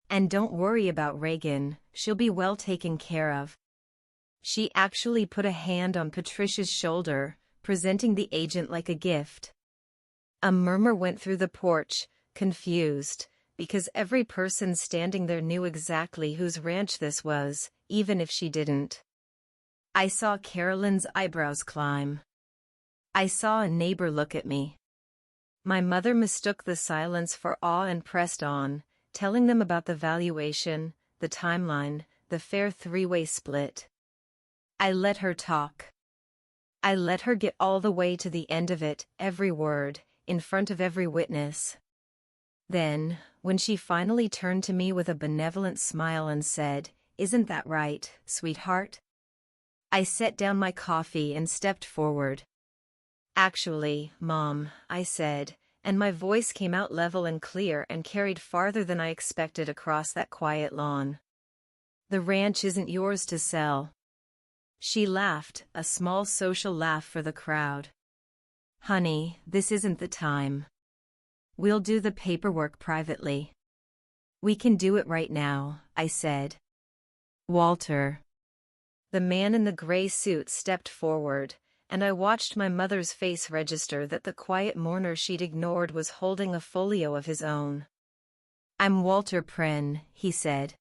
And don't worry about Regan, she'll be well taken care of. She actually put a hand on Patricia's shoulder, presenting the agent like a gift. A murmur went through the porch, confused, because every person standing there knew exactly whose ranch this was, even if she didn't. I saw Carolyn's eyebrows climb. I saw a neighbor look at me. My mother mistook the silence for awe and pressed on, telling them about the valuation, the timeline, the fair three-way split. I let her talk. I let her get all the way to the end of it, every word, in front of every witness. Then, when she finally turned to me with a benevolent smile and said, "Isn't that right, sweetheart?" I set down my coffee and stepped forward. "Actually, Mom," I said, and my voice came out level and clear and carried farther than I expected across that quiet lawn. "The ranch isn't yours to sell." She laughed, a small social laugh for the crowd. "Honey, this isn't the time. We'll do the paperwork privately." "We can do it right now," I said. "Walter." The man in the gray suit stepped forward, and I watched my mother's face register that the quiet mourner she'd ignored was holding a folio of his own. "I'm Walter Pren," he said.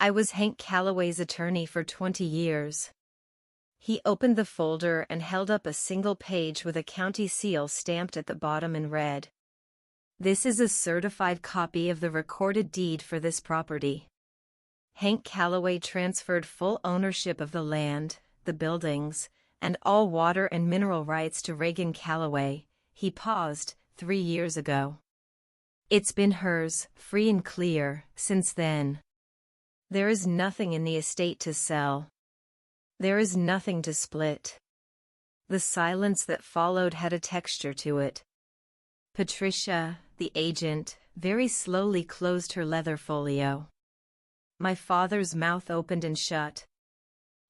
"I was Hank Calloway's attorney for 20 years. He opened the folder and held up a single page with a county seal stamped at the bottom in red. "This is a certified copy of the recorded deed for this property. Hank Calloway transferred full ownership of the land, the buildings, and all water and mineral rights to Regan Calloway," he paused, 3 years ago. "It's been hers, free and clear, since then. There is nothing in the estate to sell. There is nothing to split." The silence that followed had a texture to it. Patricia, the agent, very slowly closed her leather folio. My father's mouth opened and shut.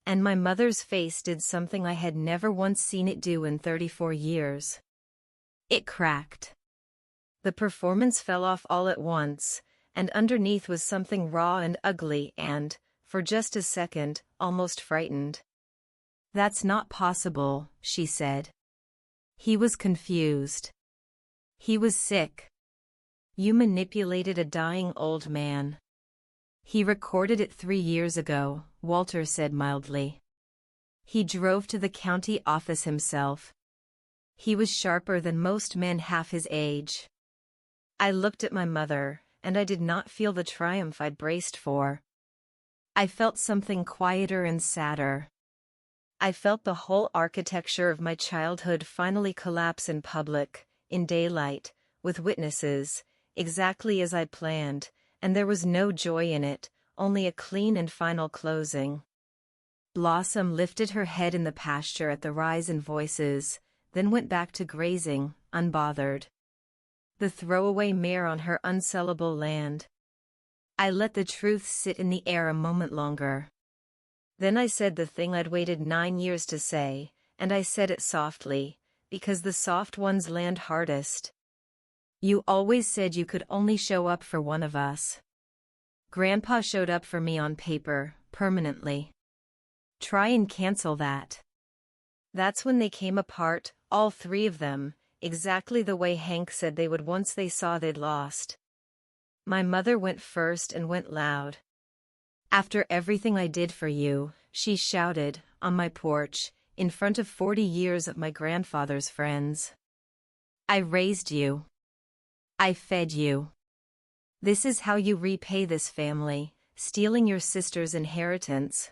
And my mother's face did something I had never once seen it do in 34 years. It cracked. The performance fell off all at once, and underneath was something raw and ugly and, for just a second, almost frightened. "That's not possible," she said. He was confused. He was sick. "You manipulated a dying old man." "He recorded it 3 years ago," Walter said mildly. "He drove to the county office himself. He was sharper than most men half his age." I looked at my mother, and I did not feel the triumph I'd braced for. I felt something quieter and sadder. I felt the whole architecture of my childhood finally collapse in public, in daylight, with witnesses, exactly as I planned, and there was no joy in it, only a clean and final closing. Blossom lifted her head in the pasture at the rise in voices, then went back to grazing, unbothered. The throwaway mare on her unsellable land. I let the truth sit in the air a moment longer. Then I said the thing I'd waited 9 years to say, and I said it softly, because the soft ones land hardest. "You always said you could only show up for one of us. Grandpa showed up for me on paper, permanently. Try and cancel that." That's when they came apart, all 3 of them, exactly the way Hank said they would once they saw they'd lost. My mother went first and went loud. "After everything I did for you," she shouted, on my porch, in front of 40 years of my grandfather's friends. "I raised you. I fed you. This is how you repay this family, stealing your sister's inheritance."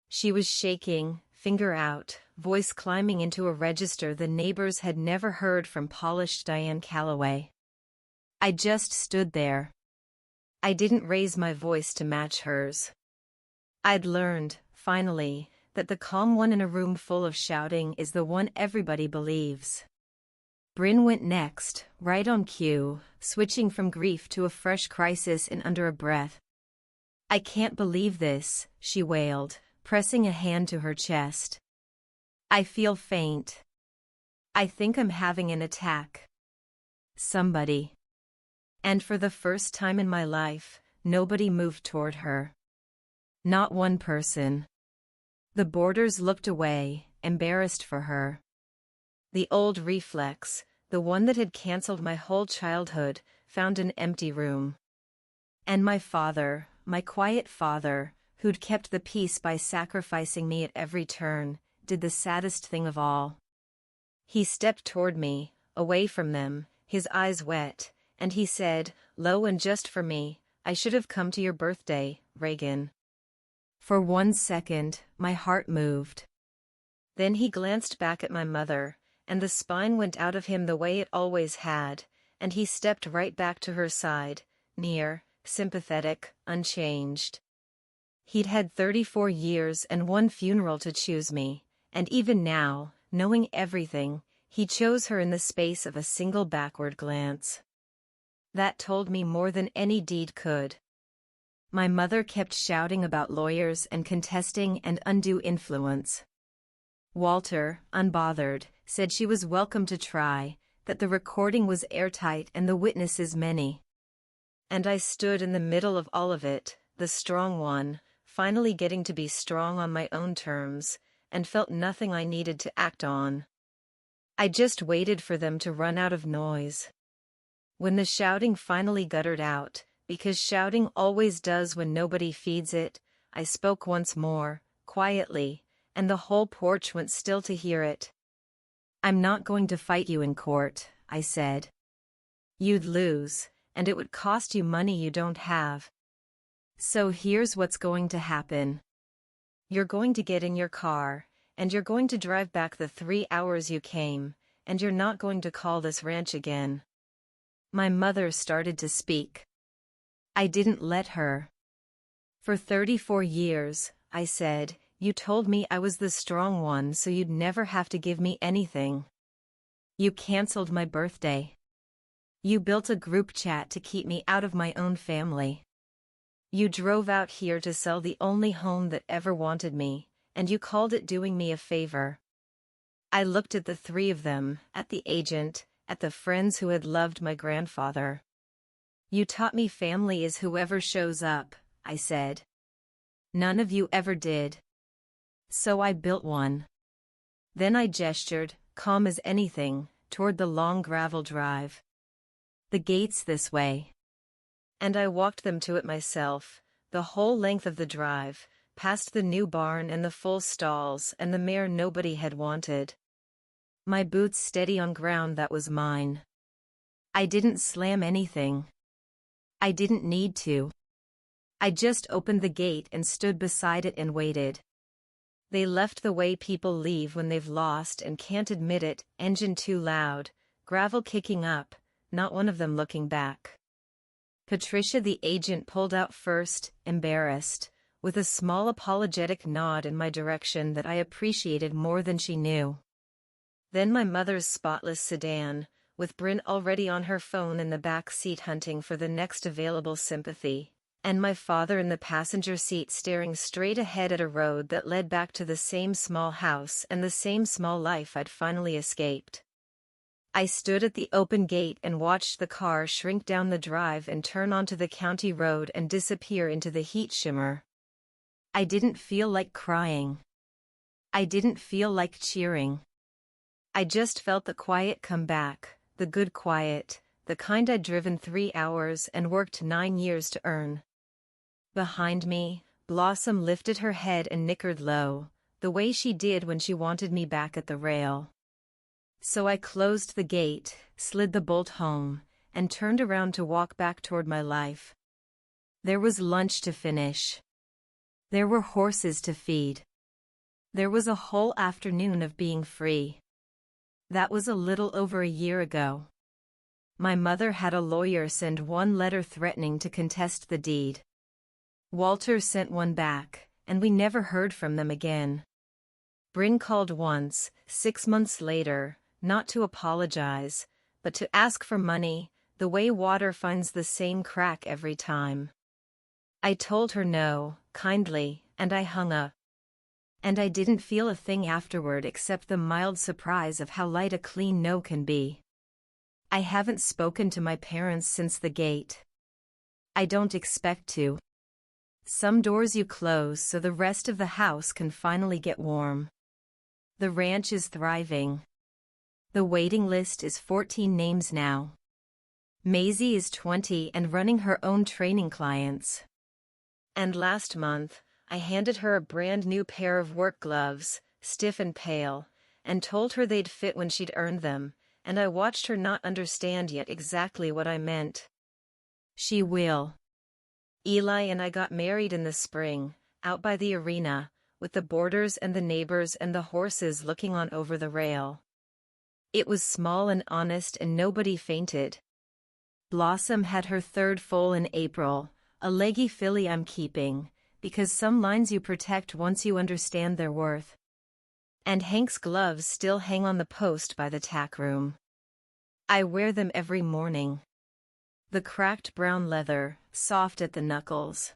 She was shaking, finger out, voice climbing into a register the neighbors had never heard from polished Diane Calloway. I just stood there. I didn't raise my voice to match hers. I'd learned, finally, that the calm one in a room full of shouting is the one everybody believes. Bryn went next, right on cue, switching from grief to a fresh crisis in under a breath. "I can't believe this," she wailed, pressing a hand to her chest. I feel faint. I think I'm having an attack. Somebody. And for the first time in my life, nobody moved toward her. Not one person. The boarders looked away, embarrassed for her. The old reflex, the one that had canceled my whole childhood, found an empty room. And my father, my quiet father, who'd kept the peace by sacrificing me at every turn, did the saddest thing of all. He stepped toward me, away from them, his eyes wet, and he said, low and just for me, I should have come to your birthday, Regan. For 1 second, my heart moved. Then he glanced back at my mother, and the spine went out of him the way it always had, and he stepped right back to her side, near, sympathetic, unchanged. He'd had 34 years and 1 funeral to choose me, and even now, knowing everything, he chose her in the space of a single backward glance. That told me more than any deed could. My mother kept shouting about lawyers and contesting and undue influence. Walter, unbothered, said she was welcome to try, that the recording was airtight and the witnesses many. And I stood in the middle of all of it, the strong one, finally getting to be strong on my own terms, and felt nothing I needed to act on. I just waited for them to run out of noise. When the shouting finally guttered out, because shouting always does when nobody feeds it, I spoke once more, quietly, and the whole porch went still to hear it. I'm not going to fight you in court, I said. You'd lose, and it would cost you money you don't have. So here's what's going to happen. You're going to get in your car, and you're going to drive back the 3 hours you came, and you're not going to call this ranch again. My mother started to speak. I didn't let her. For 34 years, I said, you told me I was the strong one so you'd never have to give me anything. You canceled my birthday. You built a group chat to keep me out of my own family. You drove out here to sell the only home that ever wanted me, and you called it doing me a favor. I looked at the 3 of them, at the agent, at the friends who had loved my grandfather. You taught me family is whoever shows up, I said. None of you ever did. So I built one. Then I gestured, calm as anything, toward the long gravel drive. The gate's this way. And I walked them to it myself, the whole length of the drive, past the new barn and the full stalls and the mare nobody had wanted. My boots steady on ground that was mine. I didn't slam anything. I didn't need to. I just opened the gate and stood beside it and waited. They left the way people leave when they've lost and can't admit it, engine too loud, gravel kicking up, not one of them looking back. Patricia the agent pulled out first, embarrassed, with a small apologetic nod in my direction that I appreciated more than she knew. Then my mother's spotless sedan, with Bryn already on her phone in the back seat hunting for the next available sympathy, and my father in the passenger seat staring straight ahead at a road that led back to the same small house and the same small life I'd finally escaped. I stood at the open gate and watched the car shrink down the drive and turn onto the county road and disappear into the heat shimmer. I didn't feel like crying. I didn't feel like cheering. I just felt the quiet come back, the good quiet, the kind I'd driven 3 hours and worked 9 years to earn. Behind me, Blossom lifted her head and nickered low, the way she did when she wanted me back at the rail. So I closed the gate, slid the bolt home, and turned around to walk back toward my life. There was lunch to finish. There were horses to feed. There was a whole afternoon of being free. That was a little over a year ago. My mother had a lawyer send 1 letter threatening to contest the deed. Walter sent one back, and we never heard from them again. Bryn called once, 6 months later, not to apologize, but to ask for money, the way water finds the same crack every time. I told her no, kindly, and I hung up. And I didn't feel a thing afterward except the mild surprise of how light a clean no can be. I haven't spoken to my parents since the gate. I don't expect to. Some doors you close so the rest of the house can finally get warm. The ranch is thriving. The waiting list is 14 names now. Maisie is 20 and running her own training clients. And last month, I handed her a brand new pair of work gloves, stiff and pale, and told her they'd fit when she'd earned them, and I watched her not understand yet exactly what I meant. She will. Eli and I got married in the spring, out by the arena, with the boarders and the neighbors and the horses looking on over the rail. It was small and honest and nobody fainted. Blossom had her third foal in April, a leggy filly I'm keeping, because some lines you protect once you understand their worth. And Hank's gloves still hang on the post by the tack room. I wear them every morning. The cracked brown leather, soft at the knuckles.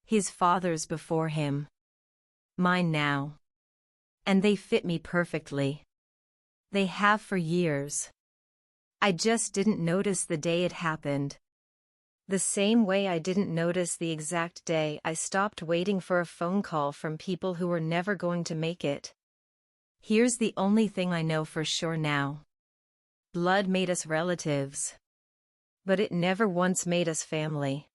His father's before him. Mine now. And they fit me perfectly. They have for years. I just didn't notice the day it happened. The same way I didn't notice the exact day I stopped waiting for a phone call from people who were never going to make it. Here's the only thing I know for sure now. Blood made us relatives. But it never once made us family.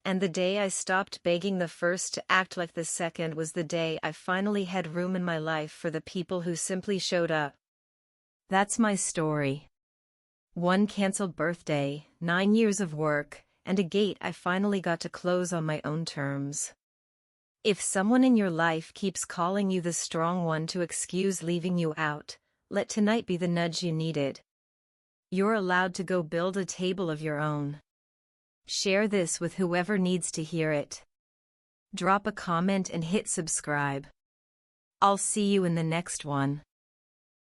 And the day I stopped begging the first to act like the second was the day I finally had room in my life for the people who simply showed up. That's my story. One canceled birthday, 9 years of work, and a gate I finally got to close on my own terms. If someone in your life keeps calling you the strong one to excuse leaving you out, let tonight be the nudge you needed. You're allowed to go build a table of your own. Share this with whoever needs to hear it. Drop a comment and hit subscribe. I'll see you in the next one.